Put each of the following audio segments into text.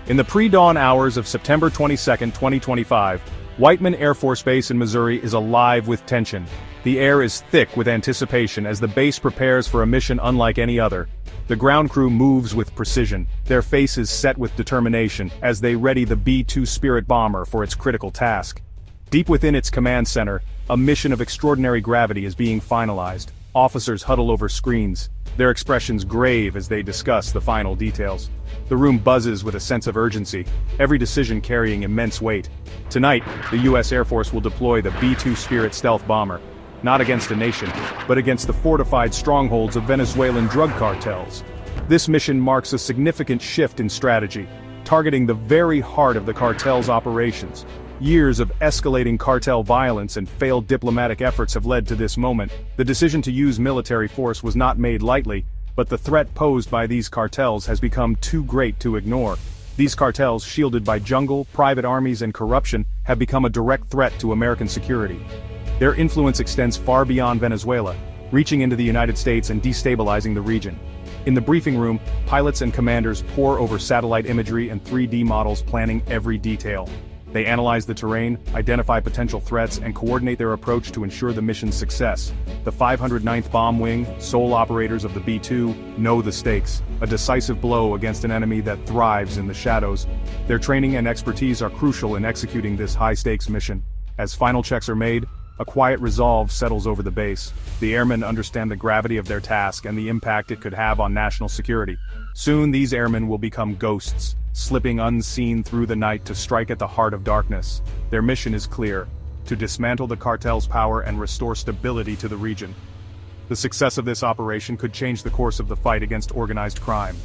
In the pre-dawn hours of September 22, 2025, Whiteman Air Force Base in Missouri is alive with tension. The air is thick with anticipation as the base prepares for a mission unlike any other. The ground crew moves with precision, their faces set with determination as they ready the B-2 Spirit bomber for its critical task. Deep within its command center, a mission of extraordinary gravity is being finalized. Officers huddle over screens, their expressions grave as they discuss the final details. The room buzzes with a sense of urgency, every decision carrying immense weight. Tonight, the U.S. Air Force will deploy the B-2 Spirit stealth bomber, not against a nation, but against the fortified strongholds of Venezuelan drug cartels. This mission marks a significant shift in strategy, targeting the very heart of the cartel's operations. Years of escalating cartel violence and failed diplomatic efforts have led to this moment. The decision to use military force was not made lightly, but the threat posed by these cartels has become too great to ignore. These cartels, shielded by jungle, private armies and corruption, have become a direct threat to American security. Their influence extends far beyond Venezuela, reaching into the United States and destabilizing the region. In the briefing room, pilots and commanders pore over satellite imagery and 3D models, planning every detail. They analyze the terrain, identify potential threats, and coordinate their approach to ensure the mission's success. The 509th Bomb Wing, sole operators of the B-2, know the stakes, a decisive blow against an enemy that thrives in the shadows. Their training and expertise are crucial in executing this high-stakes mission. As final checks are made, a quiet resolve settles over the base. The airmen understand the gravity of their task and the impact it could have on national security. Soon these airmen will become ghosts, slipping unseen through the night to strike at the heart of darkness. Their mission is clear: to dismantle the cartel's power and restore stability to the region. The success of this operation could change the course of the fight against organized crime.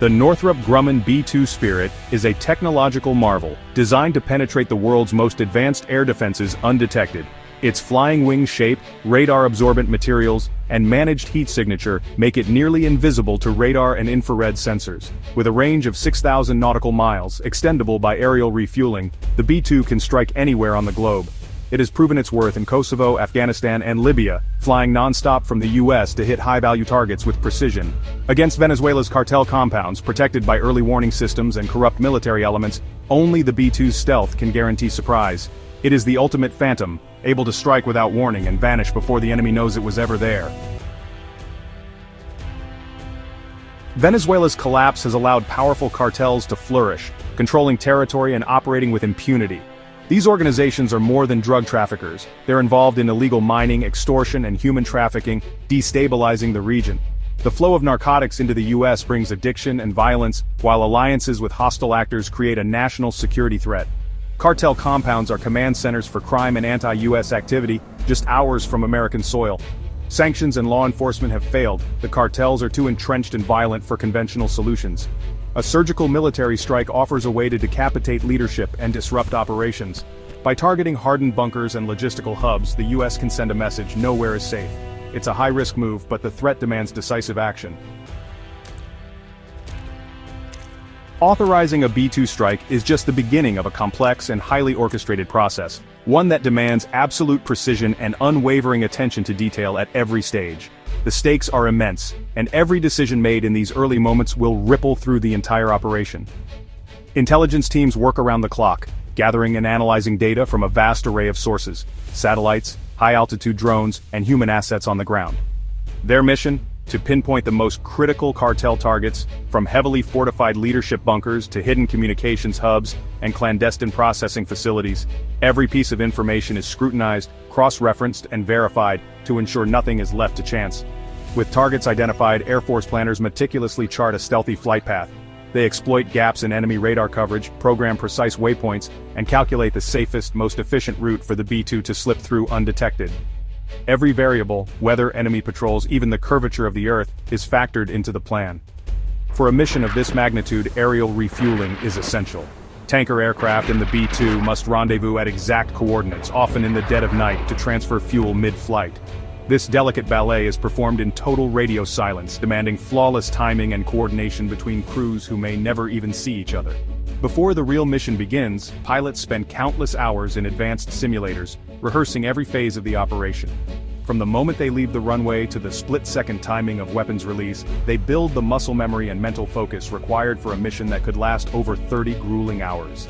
The Northrop Grumman B-2 Spirit is a technological marvel, designed to penetrate the world's most advanced air defenses undetected. Its flying wing shape, radar-absorbent materials, and managed heat signature make it nearly invisible to radar and infrared sensors. With a range of 6,000 nautical miles, extendable by aerial refueling, the B-2 can strike anywhere on the globe. It has proven its worth in Kosovo, Afghanistan, and Libya, flying non-stop from the U.S. to hit high-value targets with precision. Against Venezuela's cartel compounds, protected by early warning systems and corrupt military elements, only the B-2's stealth can guarantee surprise. It is the ultimate phantom, able to strike without warning and vanish before the enemy knows it was ever there. Venezuela's collapse has allowed powerful cartels to flourish, controlling territory and operating with impunity. These organizations are more than drug traffickers. They're involved in illegal mining, extortion, and human trafficking, destabilizing the region. The flow of narcotics into the U.S. brings addiction and violence, while alliances with hostile actors create a national security threat. Cartel compounds are command centers for crime and anti-U.S. activity, just hours from American soil. Sanctions and law enforcement have failed. The cartels are too entrenched and violent for conventional solutions. A surgical military strike offers a way to decapitate leadership and disrupt operations. By targeting hardened bunkers and logistical hubs, the U.S. can send a message: nowhere is safe. It's a high-risk move, but the threat demands decisive action. Authorizing a B-2 strike is just the beginning of a complex and highly orchestrated process, one that demands absolute precision and unwavering attention to detail at every stage. The stakes are immense, and every decision made in these early moments will ripple through the entire operation. Intelligence teams work around the clock, gathering and analyzing data from a vast array of sources: satellites, high-altitude drones, and human assets on the ground. Their mission? To pinpoint the most critical cartel targets, from heavily fortified leadership bunkers to hidden communications hubs and clandestine processing facilities. Every piece of information is scrutinized, cross-referenced, and verified to ensure nothing is left to chance. With targets identified, Air Force planners meticulously chart a stealthy flight path. They exploit gaps in enemy radar coverage, program precise waypoints, and calculate the safest, most efficient route for the B-2 to slip through undetected. Every variable, weather, enemy patrols, even the curvature of the Earth, is factored into the plan. For a mission of this magnitude, aerial refueling is essential. Tanker aircraft and the B-2 must rendezvous at exact coordinates, often in the dead of night, to transfer fuel mid-flight. This delicate ballet is performed in total radio silence, demanding flawless timing and coordination between crews who may never even see each other. Before the real mission begins, pilots spend countless hours in advanced simulators, rehearsing every phase of the operation. From the moment they leave the runway to the split-second timing of weapons release, they build the muscle memory and mental focus required for a mission that could last over 30 grueling hours.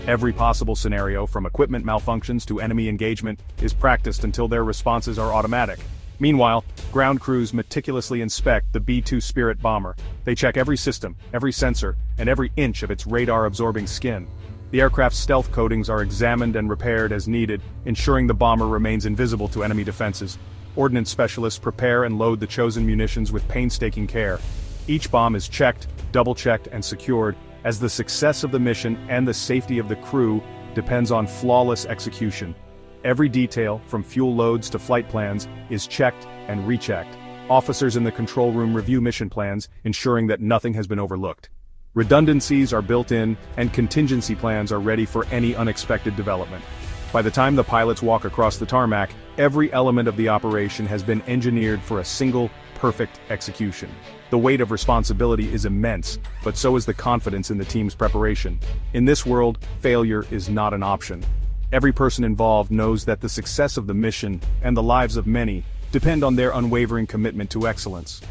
Every possible scenario, from equipment malfunctions to enemy engagement, is practiced until their responses are automatic. Meanwhile, ground crews meticulously inspect the B-2 Spirit bomber. They check every system, every sensor, and every inch of its radar-absorbing skin. The aircraft's stealth coatings are examined and repaired as needed, ensuring the bomber remains invisible to enemy defenses. Ordnance specialists prepare and load the chosen munitions with painstaking care. Each bomb is checked, double-checked, and secured, as the success of the mission and the safety of the crew depends on flawless execution. Every detail, from fuel loads to flight plans, is checked and rechecked. Officers in the control room review mission plans, ensuring that nothing has been overlooked. Redundancies are built in, and contingency plans are ready for any unexpected development. By the time the pilots walk across the tarmac, every element of the operation has been engineered for a single, perfect execution. The weight of responsibility is immense, but so is the confidence in the team's preparation. In this world, failure is not an option. Every person involved knows that the success of the mission, and the lives of many, depend on their unwavering commitment to excellence.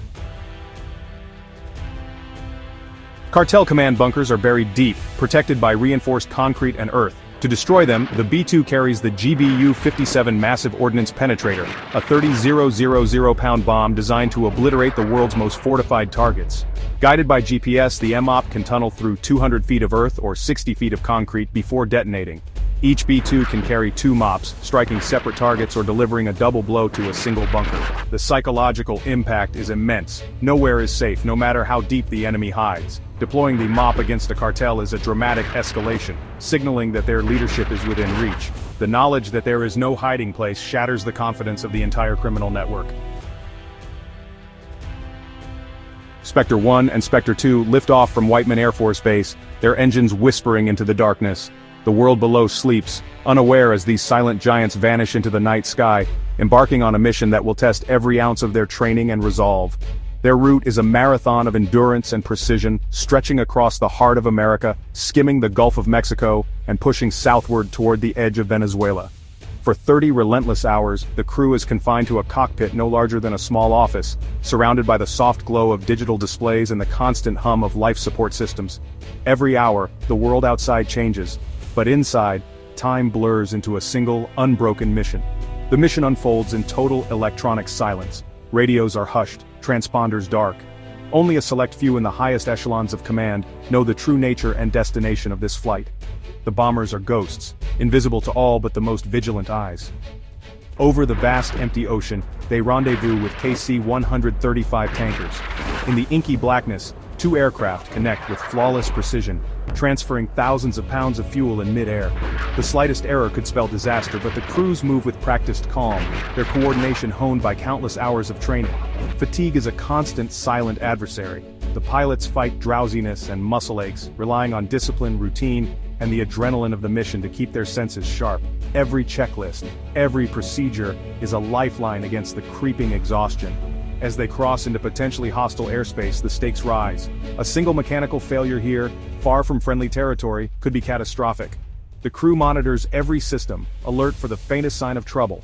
Cartel command bunkers are buried deep, protected by reinforced concrete and earth. To destroy them, the B-2 carries the GBU-57 Massive Ordnance Penetrator, a 30,000-pound bomb designed to obliterate the world's most fortified targets. Guided by GPS, the MOP can tunnel through 200 feet of earth or 60 feet of concrete before detonating. Each B-2 can carry 2 MOPs, striking separate targets or delivering a double blow to a single bunker. The psychological impact is immense. Nowhere is safe, no matter how deep the enemy hides. Deploying the MOP against a cartel is a dramatic escalation, signaling that their leadership is within reach. The knowledge that there is no hiding place shatters the confidence of the entire criminal network. Spectre 1 and Spectre 2 lift off from Whiteman Air Force Base, their engines whispering into the darkness. The world below sleeps, unaware as these silent giants vanish into the night sky, embarking on a mission that will test every ounce of their training and resolve. Their route is a marathon of endurance and precision, stretching across the heart of America, skimming the Gulf of Mexico, and pushing southward toward the edge of Venezuela. For 30 relentless hours, the crew is confined to a cockpit no larger than a small office, surrounded by the soft glow of digital displays and the constant hum of life support systems. Every hour, the world outside changes, but inside, time blurs into a single, unbroken mission. The mission unfolds in total electronic silence. Radios are hushed, transponders dark. Only a select few in the highest echelons of command know the true nature and destination of this flight. The bombers are ghosts, invisible to all but the most vigilant eyes. Over the vast empty ocean, they rendezvous with KC-135 tankers. In the inky blackness, 2 aircraft connect with flawless precision, transferring thousands of pounds of fuel in mid-air. The slightest error could spell disaster, but the crews move with practiced calm, their coordination honed by countless hours of training. Fatigue is a constant, silent adversary. The pilots fight drowsiness and muscle aches, relying on discipline, routine, and the adrenaline of the mission to keep their senses sharp. Every checklist, every procedure is a lifeline against the creeping exhaustion. As they cross into potentially hostile airspace, the stakes rise. A single mechanical failure here, far from friendly territory, could be catastrophic. The crew monitors every system, alert for the faintest sign of trouble.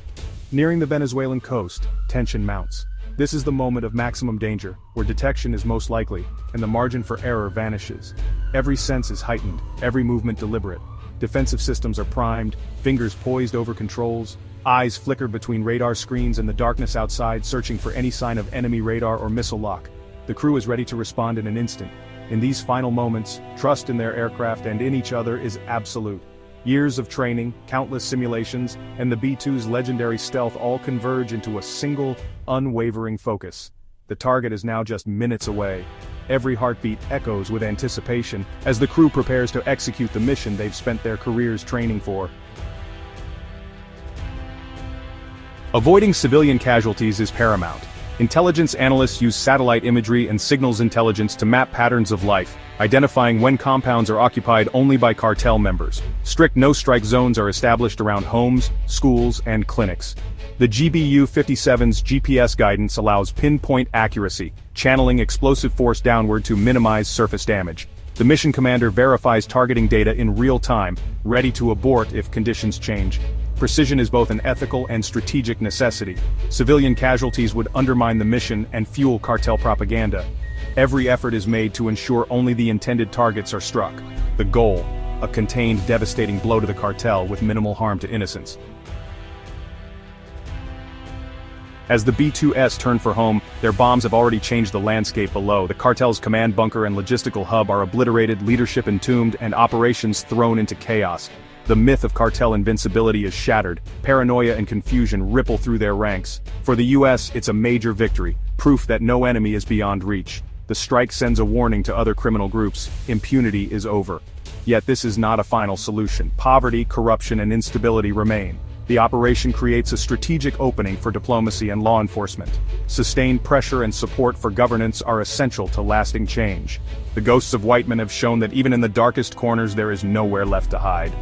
Nearing the Venezuelan coast, tension mounts. This is the moment of maximum danger, where detection is most likely, and the margin for error vanishes. Every sense is heightened, every movement deliberate. Defensive systems are primed, fingers poised over controls, eyes flicker between radar screens and the darkness outside, searching for any sign of enemy radar or missile lock. The crew is ready to respond in an instant. In these final moments, trust in their aircraft and in each other is absolute. Years of training, countless simulations, and the B-2's legendary stealth all converge into a single, unwavering focus. The target is now just minutes away. Every heartbeat echoes with anticipation as the crew prepares to execute the mission they've spent their careers training for. Avoiding civilian casualties is paramount. Intelligence analysts use satellite imagery and signals intelligence to map patterns of life, identifying when compounds are occupied only by cartel members. Strict no-strike zones are established around homes, schools, and clinics. The GBU-57's GPS guidance allows pinpoint accuracy, channeling explosive force downward to minimize surface damage. The mission commander verifies targeting data in real time, ready to abort if conditions change. Precision is both an ethical and strategic necessity. Civilian casualties would undermine the mission and fuel cartel propaganda. Every effort is made to ensure only the intended targets are struck. The goal: a contained, devastating blow to the cartel with minimal harm to innocents. As the B-2s turn for home, their bombs have already changed the landscape below. The cartel's command bunker and logistical hub are obliterated, leadership entombed, and operations thrown into chaos. The myth of cartel invincibility is shattered. Paranoia and confusion ripple through their ranks. For the US, it's a major victory, proof that no enemy is beyond reach. The strike sends a warning to other criminal groups: impunity is over. Yet this is not a final solution. Poverty, corruption, and instability remain. The operation creates a strategic opening for diplomacy and law enforcement. Sustained pressure and support for governance are essential to lasting change. The ghosts of Whiteman have shown that even in the darkest corners there is nowhere left to hide.